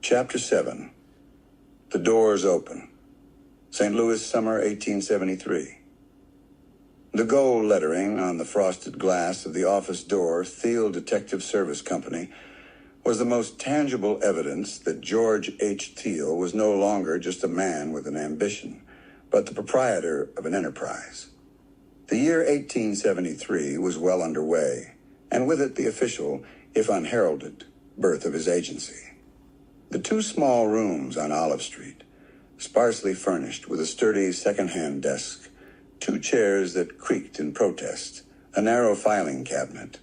Chapter 7. The Doors Open. St. Louis, summer 1873. The gold lettering on the frosted glass of the office door, Thiel Detective Service Company, was the most tangible evidence that George H. Thiel was no longer just a man with an ambition, but the proprietor of an enterprise. The year 1873 was well underway, and with it the official, if unheralded, birth of his agency. The two small rooms on Olive Street, sparsely furnished with a sturdy second-hand desk, two chairs that creaked in protest, a narrow filing cabinet,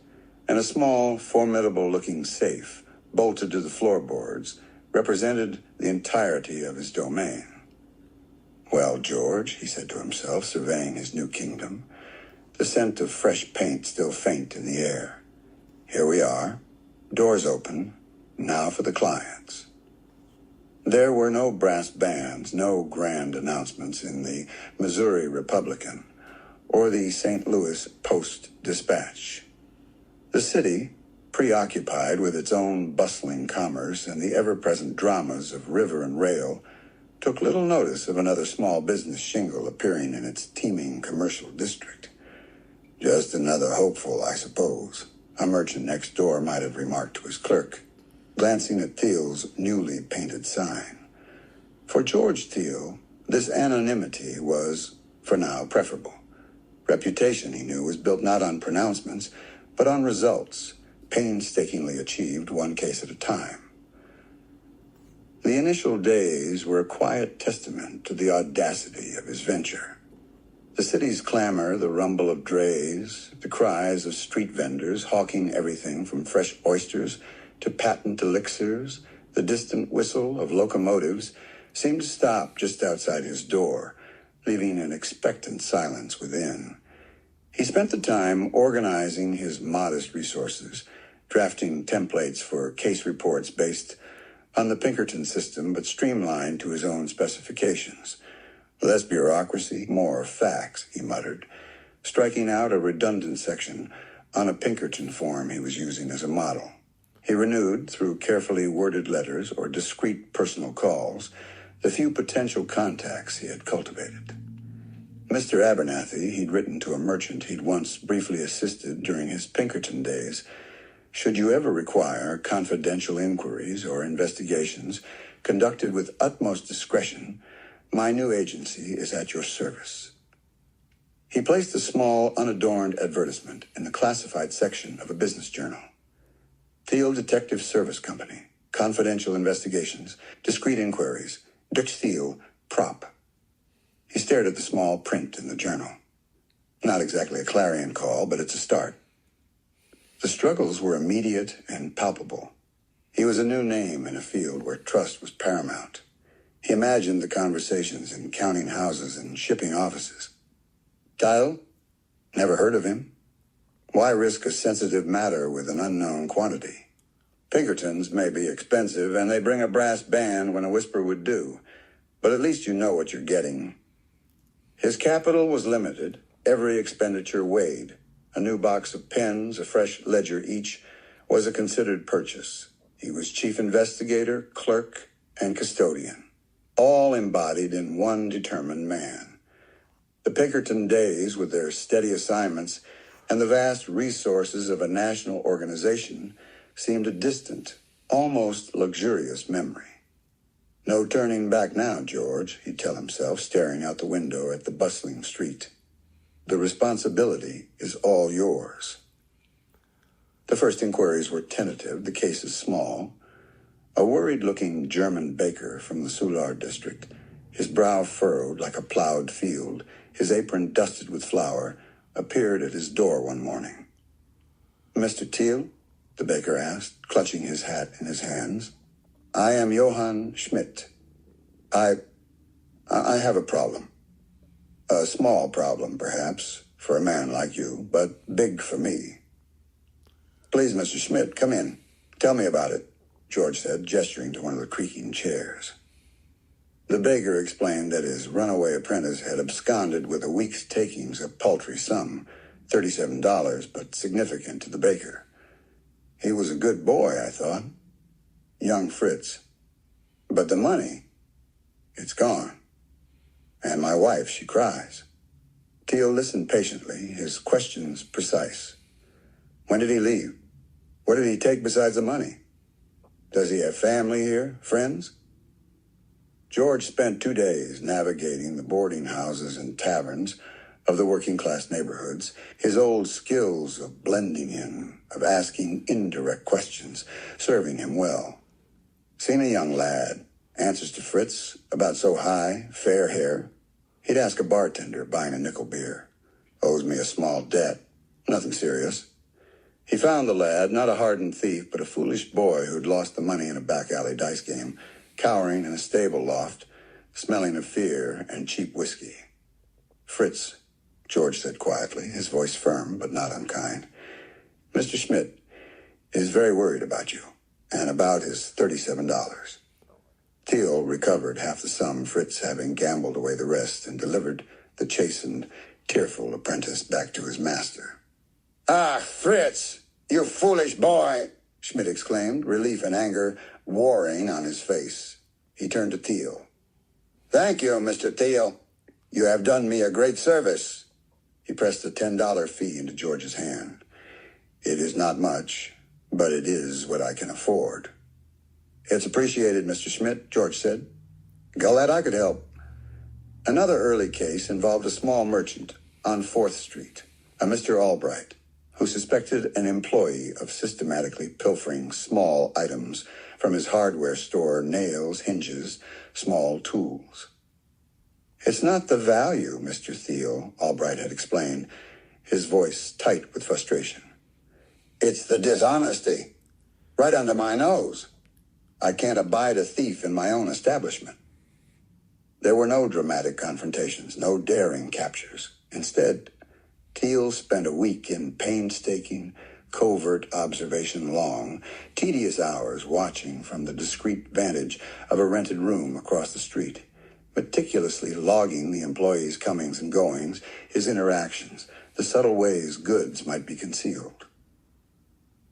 and a small, formidable-looking safe bolted to the floorboards, represented the entirety of his domain. "Well, George," he said to himself, surveying his new kingdom, the scent of fresh paint still faint in the air. "Here we are, doors open, now for the clients." There were no brass bands, no grand announcements in the Missouri Republican or the St. Louis Post-Dispatch. The city, preoccupied with its own bustling commerce and the ever-present dramas of river and rail, took little notice of another small business shingle appearing in its teeming commercial district. "Just another hopeful, I suppose," a merchant next door might have remarked to his clerk, glancing at Thiel's newly painted sign. For George Thiel, this anonymity was, for now, preferable. Reputation, he knew, was built not on pronouncements, but on results, painstakingly achieved one case at a time. The initial days were a quiet testament to the audacity of his venture. The city's clamor, the rumble of drays, the cries of street vendors hawking everything from fresh oysters to patent elixirs, the distant whistle of locomotives, seemed to stop just outside his door, leaving an expectant silence within. He spent the time organizing his modest resources, drafting templates for case reports based on the Pinkerton system, but streamlined to his own specifications. "Less bureaucracy, more facts," he muttered, striking out a redundant section on a Pinkerton form he was using as a model. He renewed, through carefully worded letters or discreet personal calls, the few potential contacts he had cultivated. Mr. Abernathy, he'd written to a merchant he'd once briefly assisted during his Pinkerton days, "Should you ever require confidential inquiries or investigations conducted with utmost discretion, my new agency is at your service." He placed a small, unadorned advertisement in the classified section of a business journal. "Thiel Detective Service Company, confidential investigations, discreet inquiries, Dutch Thiel, prop." He stared at the small print in the journal. Not exactly a clarion call, but it's a start. The struggles were immediate and palpable. He was a new name in a field where trust was paramount. He imagined the conversations in counting houses and shipping offices. "Thiel? Never heard of him? Why risk a sensitive matter with an unknown quantity? Pinkertons may be expensive, and they bring a brass band when a whisper would do, but at least you know what you're getting." His capital was limited, every expenditure weighed. A new box of pens, a fresh ledger each, was a considered purchase. He was chief investigator, clerk, and custodian, all embodied in one determined man. The Pinkerton days, with their steady assignments and the vast resources of a national organization, seemed a distant, almost luxurious memory. "No turning back now, George," he'd tell himself, staring out the window at the bustling street. "The responsibility is all yours." The first inquiries were tentative, the cases small. A worried-looking German baker from the Soulard district, his brow furrowed like a plowed field, his apron dusted with flour, appeared at his door one morning. "Mr. Thiel?" the baker asked, clutching his hat in his hands. "I am Johann Schmidt. I have a problem. A small problem, perhaps, for a man like you, but big for me." "Please, Mr. Schmidt, come in. Tell me about it," George said, gesturing to one of the creaking chairs. The baker explained that his runaway apprentice had absconded with a week's takings, a paltry sum, $37, but significant to the baker. "He was a good boy, I thought." "Young Fritz." But the money, it's gone. And my wife, she cries. Thiel listened patiently, his questions precise. When did he leave? What did he take besides the money? Does he have family here, friends? George spent 2 days navigating the boarding houses and taverns of the working-class neighborhoods, his old skills of blending in, of asking indirect questions, serving him well. Seen a young lad, answers to Fritz, about so high, fair hair. He'd ask a bartender buying a nickel beer. Owes me a small debt. Nothing serious. He found the lad, not a hardened thief, but a foolish boy who'd lost the money in a back alley dice game, cowering in a stable loft, smelling of fear and cheap whiskey. Fritz, George said quietly, his voice firm but not unkind. Mr. Schmidt is very worried about you and about his $37. Thiel recovered half the sum, Fritz having gambled away the rest, and delivered the chastened, tearful apprentice back to his master. "Ah, Fritz, you foolish boy!" Schmidt exclaimed, relief and anger warring on his face. He turned to Thiel. "Thank you, Mr. Thiel. You have done me a great service." He pressed a $10 fee into George's hand. "It is not much, but it is what I can afford." "It's appreciated, Mr. Schmidt," George said. "Glad I could help." Another early case involved a small merchant on 4th Street, a Mr. Albright, who suspected an employee of systematically pilfering small items from his hardware store, nails, hinges, small tools. "It's not the value, Mr. Thiel," Albright had explained, his voice tight with frustration. "It's the dishonesty, right under my nose. I can't abide a thief in my own establishment." There were no dramatic confrontations, no daring captures. Instead, Thiel spent a week in painstaking, covert observation, long, tedious hours watching from the discreet vantage of a rented room across the street, meticulously logging the employee's comings and goings, his interactions, the subtle ways goods might be concealed.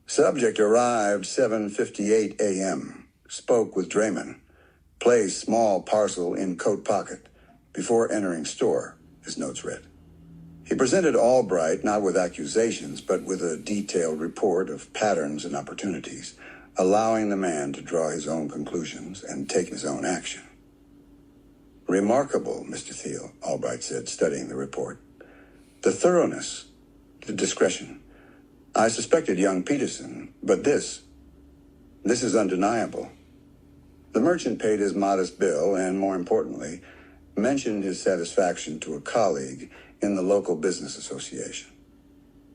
Subject arrived 7:58 a.m., spoke with drayman, placed small parcel in coat pocket before entering store, his notes read. He presented Albright not with accusations, but with a detailed report of patterns and opportunities, allowing the man to draw his own conclusions and take his own action. "Remarkable, Mr. Thiel," Albright said, studying the report. "The thoroughness, the discretion. I suspected young Peterson, but this is undeniable." The merchant paid his modest bill and, more importantly, mentioned his satisfaction to a colleague in the local business association.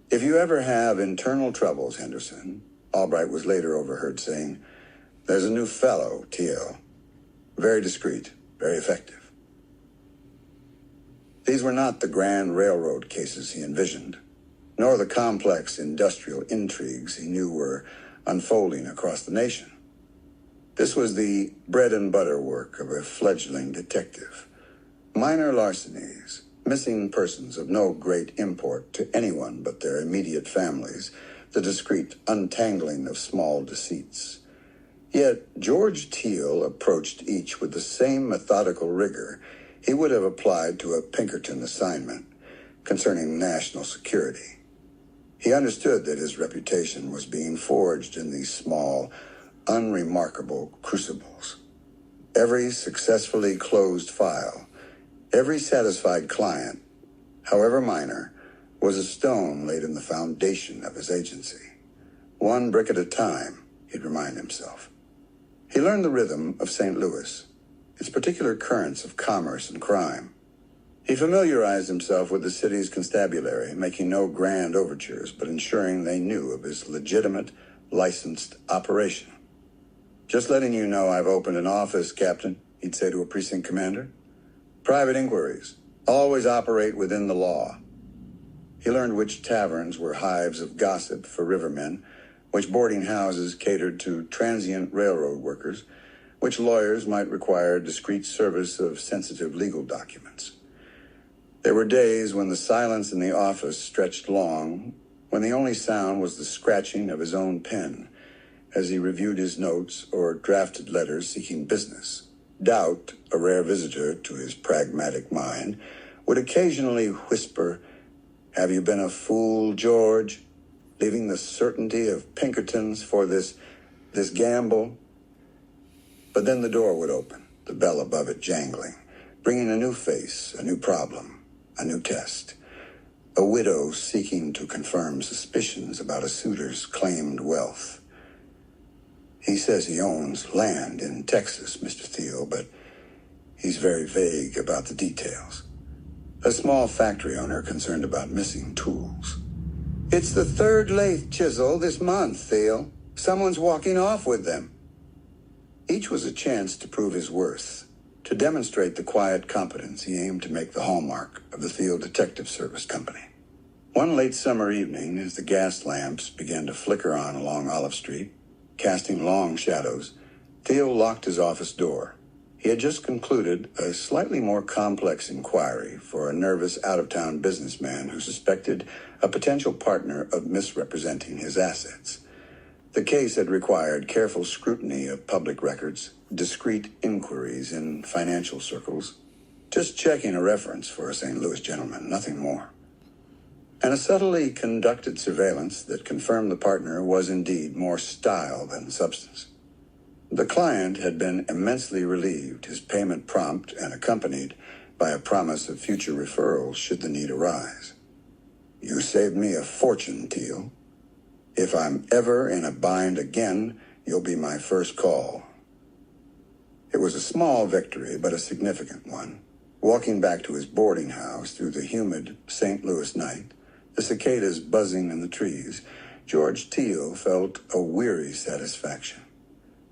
"If you ever have internal troubles, Henderson," Albright was later overheard saying, "there's a new fellow, Thiel. Very discreet, very effective." These were not the grand railroad cases he envisioned, nor the complex industrial intrigues he knew were unfolding across the nation. This was the bread-and-butter work of a fledgling detective. Minor larcenies, missing persons of no great import to anyone but their immediate families, the discreet untangling of small deceits. Yet George Thiel approached each with the same methodical rigor he would have applied to a Pinkerton assignment concerning national security. He understood that his reputation was being forged in these small, unremarkable crucibles. Every successfully closed file, every satisfied client, however minor, was a stone laid in the foundation of his agency. One brick at a time, he'd remind himself. He learned the rhythm of St. Louis, its particular currents of commerce and crime. He familiarized himself with the city's constabulary, making no grand overtures, but ensuring they knew of his legitimate, licensed operation. "Just letting you know I've opened an office, Captain," he'd say to a precinct commander. "Private inquiries always operate within the law." He learned which taverns were hives of gossip for rivermen, which boarding houses catered to transient railroad workers, which lawyers might require discreet service of sensitive legal documents. There were days when the silence in the office stretched long, when the only sound was the scratching of his own pen, as he reviewed his notes or drafted letters seeking business. Doubt, a rare visitor to his pragmatic mind, would occasionally whisper, "Have you been a fool, George? Leaving the certainty of Pinkertons for this gamble?" But then the door would open, the bell above it jangling, bringing a new face, a new problem, a new test. A widow seeking to confirm suspicions about a suitor's claimed wealth. "He says he owns land in Texas, Mr. Thiel, but he's very vague about the details." A small factory owner concerned about missing tools. "It's the third lathe chisel this month, Thiel. Someone's walking off with them." Each was a chance to prove his worth, to demonstrate the quiet competence he aimed to make the hallmark of the Thiel Detective Service Company. One late summer evening, as the gas lamps began to flicker on along Olive Street, casting long shadows, Thiel locked his office door. He had just concluded a slightly more complex inquiry for a nervous out-of-town businessman who suspected a potential partner of misrepresenting his assets. The case had required careful scrutiny of public records, discreet inquiries in financial circles, just checking a reference for a St. Louis gentleman, nothing more. And a subtly conducted surveillance that confirmed the partner was indeed more style than substance. The client had been immensely relieved, his payment prompt and accompanied by a promise of future referrals should the need arise. "You saved me a fortune, Thiel. If I'm ever in a bind again, you'll be my first call." It was a small victory, but a significant one. Walking back to his boarding house through the humid St. Louis night, the cicadas buzzing in the trees, George Thiel felt a weary satisfaction.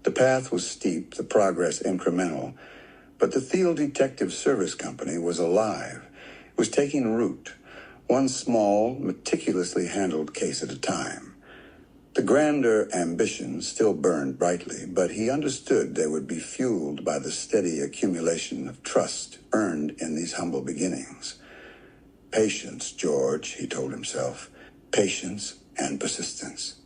The path was steep, the progress incremental, but the Thiel Detective Service Company was alive. It was taking root, one small, meticulously handled case at a time. The grander ambitions still burned brightly, but he understood they would be fueled by the steady accumulation of trust earned in these humble beginnings. "Patience, George," he told himself. "Patience and persistence."